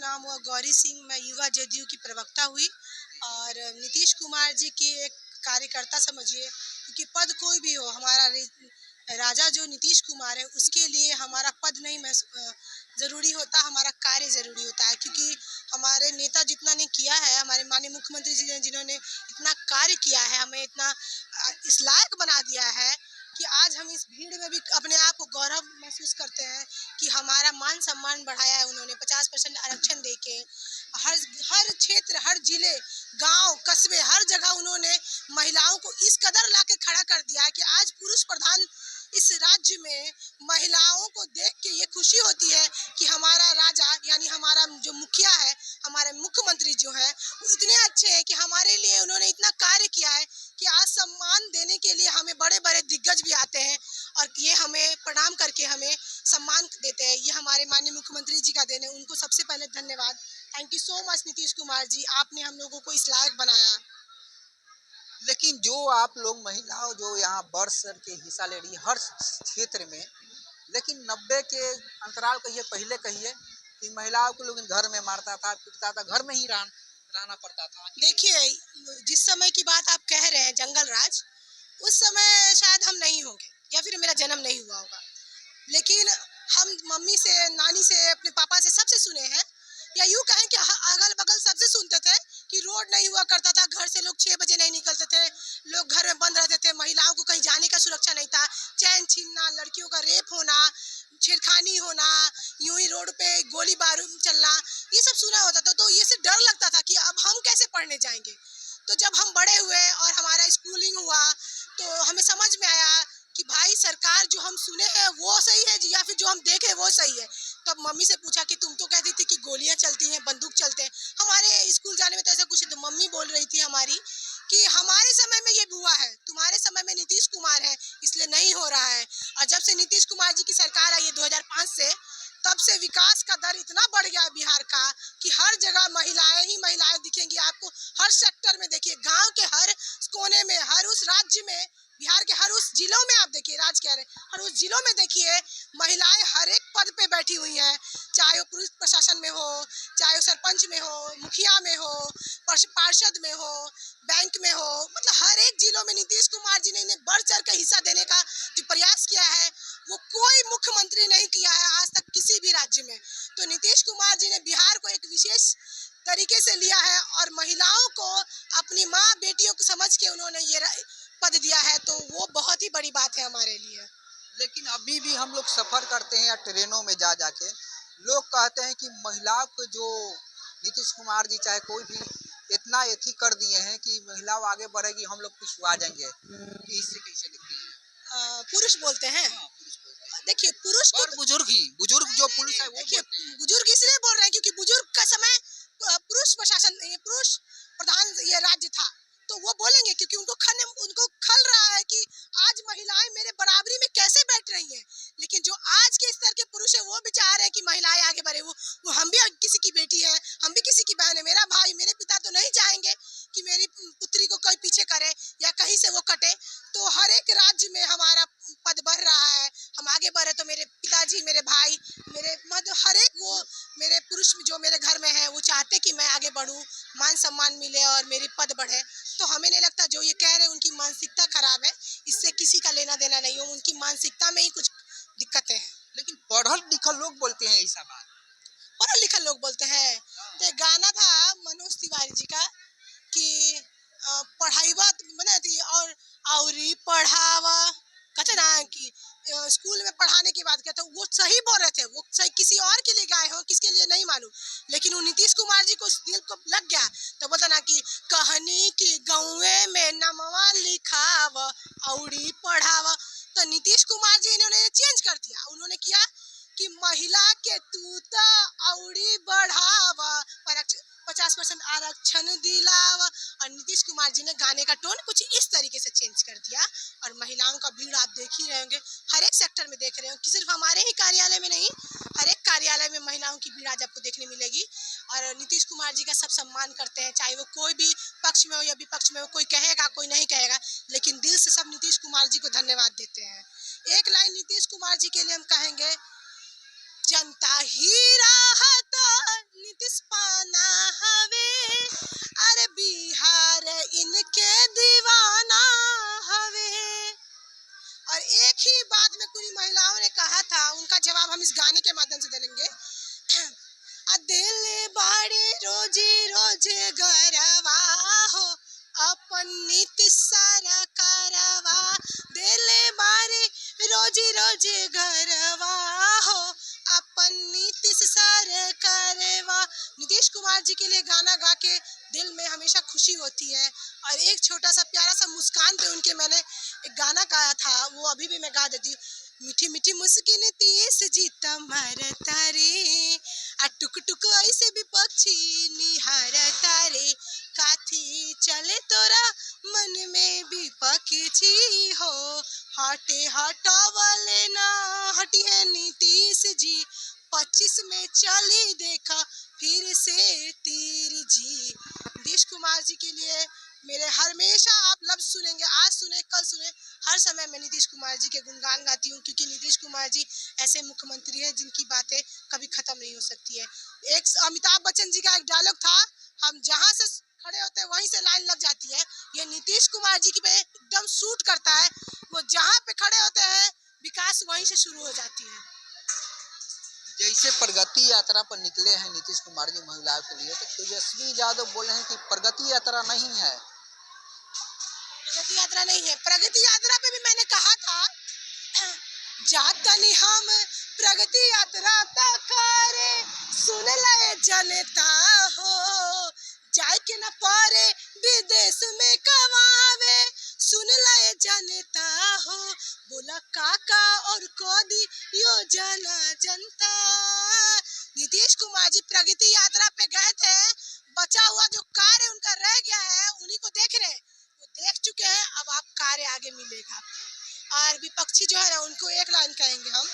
नाम हुआ गौरी सिंह, मैं युवा जदयू की प्रवक्ता हुई और नीतीश कुमार जी की एक कार्यकर्ता समझिए, क्योंकि पद कोई भी हो, हमारा राजा जो नीतीश कुमार है उसके लिए हमारा पद नहीं ज़रूरी होता, हमारा कार्य ज़रूरी होता है। क्योंकि हमारे नेता जितना ने किया है, हमारे माननीय मुख्यमंत्री जी ने जिन्होंने इतना कार्य किया है, हमें इतना इस लायक बना दिया है कि आज हम इस भीड़ में भी अपने आप को गौरव महसूस करते हैं कि हमारा मान सम्मान बढ़ाया है उन्होंने 50% आरक्षण देके। हर हर क्षेत्र, हर जिले, गांव, कस्बे, हर जगह उन्होंने महिलाओं को इस कदर लाके खड़ा कर दिया है कि आज पुरुष प्रधान इस राज्य में महिलाओं को देख के ये खुशी होती है कि हमारा राजा यानी हमारा जो मुखिया है, हमारे मुख्यमंत्री जो है, वो इतने अच्छे हैं कि हमारे लिए उन्होंने इतना कार्य किया है कि आज सम्मान देने के लिए हमें बड़े बड़े दिग्गज भी आते हैं और ये हमें प्रणाम करके हमें सम्मान देते हैं। ये हमारे माननीय मुख्यमंत्री जी का देन है, उनको सबसे पहले धन्यवाद। Thank you so much Nitish Kumar ji, आपने हम लोगों को इस लायक बनाया। लेकिन जो आप लोग महिलाओं जो यहाँ बढ़ चढ़ के हिस्सा ले रही है हर क्षेत्र में, लेकिन 90 के अंतराल कहिए, पहले कहिए कि महिलाओं को लोग घर में मारता था, पीटता था, घर में ही रहना पड़ता था। देखिए, जिस समय की बात आप कह रहे हैं जंगल राज, उस समय शायद हम नहीं होंगे या फिर मेरा जन्म नहीं हुआ होगा, लेकिन हम मम्मी से, नानी से, अपने पापा से, सबसे सुने हैं, या यूँ कहें कि अगल बगल सबसे सुनते थे कि रोड नहीं हुआ करता था, घर से लोग 6 बजे नहीं निकलते थे, लोग घर में बंद रहते थे, महिलाओं को कहीं जाने का सुरक्षा नहीं था, चैन छीनना, लड़कियों का रेप होना, छेड़खानी होना, यूं ही रोड पे गोली बारूद चलना, ये सब सुना होता था। तो ये से डर लगता था कि अब हम कैसे पढ़ने जाएंगे। तो जब हम बड़े हुए और हमारा स्कूलिंग हुआ तो हमें समझ में आया कि भाई सरकार जो हम सुने हैं वो सही है या फिर जो हम देखे वो सही है। तब मम्मी से पूछा कि तुम तो कहती थी कि गोलियां चलती हैं, बंदूक चलते हैं, हमारे स्कूल जाने में तो ऐसा कुछ। तो मम्मी बोल रही थी हमारी कि हमारे समय में ये हुआ है, तुम्हारे समय में नीतीश कुमार है इसलिए नहीं हो रहा है। और जब से नीतीश कुमार जी की सरकार आई है 2005 से, तब से विकास का दर इतना बढ़ गया बिहार का कि हर जगह महिलाएं ही महिलाएं दिखेंगी आपको। हर सेक्टर में देखिए, गांव के हर कोने में, हर उस राज्य में, बिहार के हर उस जिलों में, आप देखिए, राज कह रहे हैं, हर उस जिलों में देखिए महिलाएं हर एक पद पे बैठी हुई हैं, चाहे वो पुलिस प्रशासन में हो, चाहे वो सरपंच में हो, मुखिया में हो, पार्षद में हो, बैंक में हो, मतलब हर एक जिलों में नीतीश कुमार जी ने इन्हें बढ़ चढ़ कर हिस्सा देने का जो प्रयास किया है वो कोई मुख्यमंत्री नहीं किया है आज तक किसी भी राज्य में। तो नीतीश कुमार जी ने बिहार को एक विशेष तरीके से लिया है और महिलाओं को अपनी माँ बेटियों को समझ के उन्होंने ये पद दिया है, तो वो बहुत ही बड़ी बात है हमारे लिए। लेकिन अभी भी हम लोग सफर करते हैं या ट्रेनों में जा जाके लोग कहते हैं कि महिलाओं को जो नीतीश कुमार जी चाहे कोई भी इतना एथी कर दिए हैं कि महिलाओं आगे बढ़ेगी, हम लोग पिछुआ जाएंगे। कि इससे कैसे दिखती है? पुरुष बोलते हैं। हाँ, पुरुष बोलते हैं। देखिए, पुरुष को और बुजुर्ग जो पुलिस है वो देखिए, बोलते हैं। बुजुर्ग इसलिए बोल रहे हैं क्योंकि बुजुर्ग का समय पुरुष प्रशासन, पुरुष प्रधान ये राज्य था, तो वो बोलेंगे क्योंकि उनको खल रहा है कि आज महिलाएं मेरे बराबरी में कैसे बैठ रही हैं। लेकिन जो आज के स्तर के पुरुष है वो भी चाह रहे हैं कि महिलाएं आगे बढ़े। वो हम भी किसी की बेटी है, हम भी किसी की बहन है, मेरा भाई, मेरे पिता तो नहीं चाहेंगे कि मेरी पुत्री को कोई पीछे करे या कहीं से वो कटे। तो हर एक राज्य में हमारा पद बढ़ रहा है, हम आगे बढ़े तो मेरे पिताजी, मेरे भाई, मेरे मतलब हर एक वो मेरे पुरुष जो मेरे घर में है वो चाहते कि मैं आगे बढ़ूं, मान सम्मान मिले और मेरी पद बढ़े। तो हमें नहीं लगता जो ये कह रहे हैं उनकी मानसिकता खराब है, इससे किसी का लेना देना नहीं हो, उनकी मानसिकता में ही कुछ दिक्कतें हैं। लेकिन पढ़ल लिखल लोग बोलते हैं ऐसा बात। पढ़े लिखे लोग बोलते हैं। तो एक गाना था मनोज तिवारी जी का कि पढ़ाईवा बना थी और पढ़ावा, कहते ना कि स्कूल में पढ़ाने की बात कहते, वो सही बोल रहे थे, वो सही किसी और के लिए गाए हो, किसके लिए नहीं मालूम, लेकिन वो नीतीश कुमार जी को दिल को लग गया तो बोलता ना कि कहनी की गौए में नमवा लिखाव औरी पढ़ावा। तो नीतीश कुमार जी इन्होंने चेंज कर दिया, उन्होंने किया कि महिला के तूता औरी बढ़ावा, 50% आरक्षण दिलावा। और नीतीश कुमार जी ने गाने का टोन कुछ इस तरीके से चेंज कर दिया और महिलाओं का भीड़ आप देख ही रहे होंगे, हर एक सेक्टर में देख रहे हो कि सिर्फ हमारे ही कार्यालय में नहीं, हर एक कार्यालय में महिलाओं की भीड़ आज आपको देखने मिलेगी। और नीतीश कुमार जी का सब सम्मान करते हैं, चाहे वो कोई भी पक्ष में हो या विपक्ष में हो, कोई कहेगा कोई नहीं कहेगा, लेकिन दिल से सब नीतीश कुमार जी को धन्यवाद देते हैं। एक लाइन नीतीश कुमार जी के लिए हम कहेंगे, जनता ही राहत नीतीश रोज गरवा हो, अपन नीतीश सरकारवा देले बारे रोज रोज गरवा हो, अपन नीतीश सरकारवा। नीतीश कुमार जी के लिए गाना गा के दिल में हमेशा खुशी होती है। और एक छोटा सा प्यारा सा मुस्कान पे उनके मैंने एक गाना गाया था, वो अभी भी मैं गा देती हूँ। मीठी मीठी मुस्किन तीस जीता मरता रे, आ टुक टुक ऐसे भी पक्षी निहारता रे, काथी चले तोरा मन में भी पक्षी हो, हटे हटावले ना हटी है नीतीश जी, 25 में चली देखा फिर से तीर जी। नीतीश कुमार जी के लिए मेरे हमेशा आप लफ्ज सुनेंगे, आज सुने कल सुने, हर समय मैं नीतीश कुमार जी के गुणगान गाती हूँ, क्योंकि नीतीश कुमार जी ऐसे मुख्यमंत्री हैं जिनकी बातें कभी खत्म नहीं हो सकती है। एक अमिताभ बच्चन जी का एक डायलॉग था, हम जहाँ से खड़े होते हैं वहीं से लाइन लग जाती है। ये नीतीश कुमार जी की पे एकदम सूट करता है, वो जहाँ पे खड़े होते हैं विकास वहीं से शुरू हो जाती है। जैसे प्रगति यात्रा पर निकले हैं नीतीश कुमार जी महिलाओं के लिए, तो तेजस्वी यादव बोले हैं कि प्रगति यात्रा नहीं है। प्रगति यात्रा नहीं है, प्रगति यात्रा पे भी मैंने कहा था जातनी हम प्रगति यात्रा करे, सुन ले जनता हो, जाए के न पारे विदेश में कमावे, सुन ले जनता हो, बोला काका और कोदी योजना जनता। नीतीश कुमार जी प्रगति यात्रा पे गए थे, बचा हुआ जो कार्य उनका रह गया है उन्हीं को देख रहे हैं, वो देख चुके हैं, अब आप कार्य आगे मिलेगा आपको। और विपक्षी जो है ना उनको एक लाइन कहेंगे हम,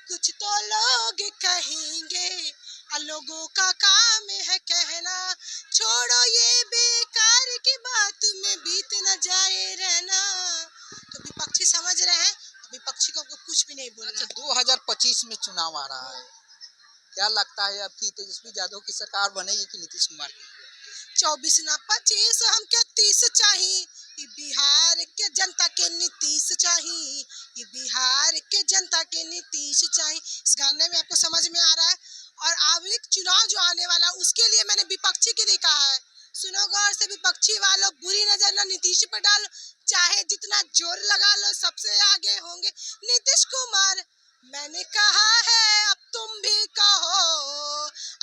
कुछ तो लोग कहेंगे लोगों का काम है कहना, छोड़ो ये बेकार की बात में बीत न जाए रहना। तो विपक्षी समझ रहे हैं, विपक्षी को कुछ भी नहीं बोलना। अच्छा, 2025 में चुनाव आ रहा है, क्या लगता है अब कि तेजस्वी यादव की सरकार बनेगी कि नीतीश कुमार की? 24 ना 25 हमके 30 चाहिए, ये बिहार के जनता के नीतीश चाहिए, ये बिहार के जनता के नीतीश चाहिए। इस गाने में आपको समझ में आ रहा है। और आगे चुनाव जो आने वाला उसके लिए मैंने विपक्षी के लिए कहा है, सुनो गौर से विपक्षी वालों, बुरी नजर ना नीतीश पे डालो, चाहे जितना जोर लगा लो सबसे आगे होंगे नीतीश कुमार। मैंने कहा है अब तुम भी कहो,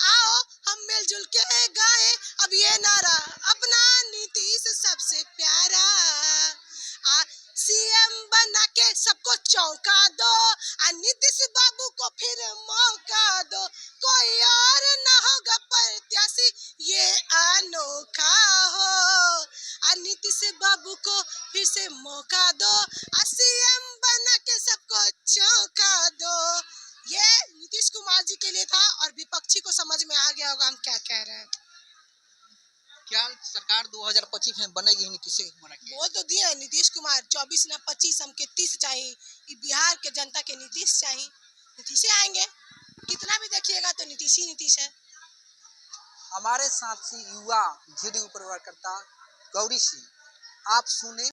आओ हम मिलजुल के गाए अब ये नारा, अपना नीतीश सबसे प्यारा, सीएम बना के सबको चौंका दो, नीतीश बाबू को फिर मौका दो, कोई और ना होगा प्रत्याशी ये अनोखा हो, नीतीश बाबू को फिर से मौका दो, सीएम बना के सबको चौंका दो। ये नीतीश कुमार जी के लिए था और विपक्षी को समझ में आ गया होगा हम क्या कह रहे हैं। क्या सरकार 2025 में बनेगी नीतीश कुमार की? बोल तो दिया है नीतीश कुमार, 24 ना 25 हमके 30 चाहिए, ये बिहार के जनता के नीतीश चाहिए, नीतीश ही आएंगे, कितना भी देखिएगा तो नीतीश ही नीतीश है। हमारे साथी युवा जेडीयू प्रवक्ता गौरी सिंह, आप सुने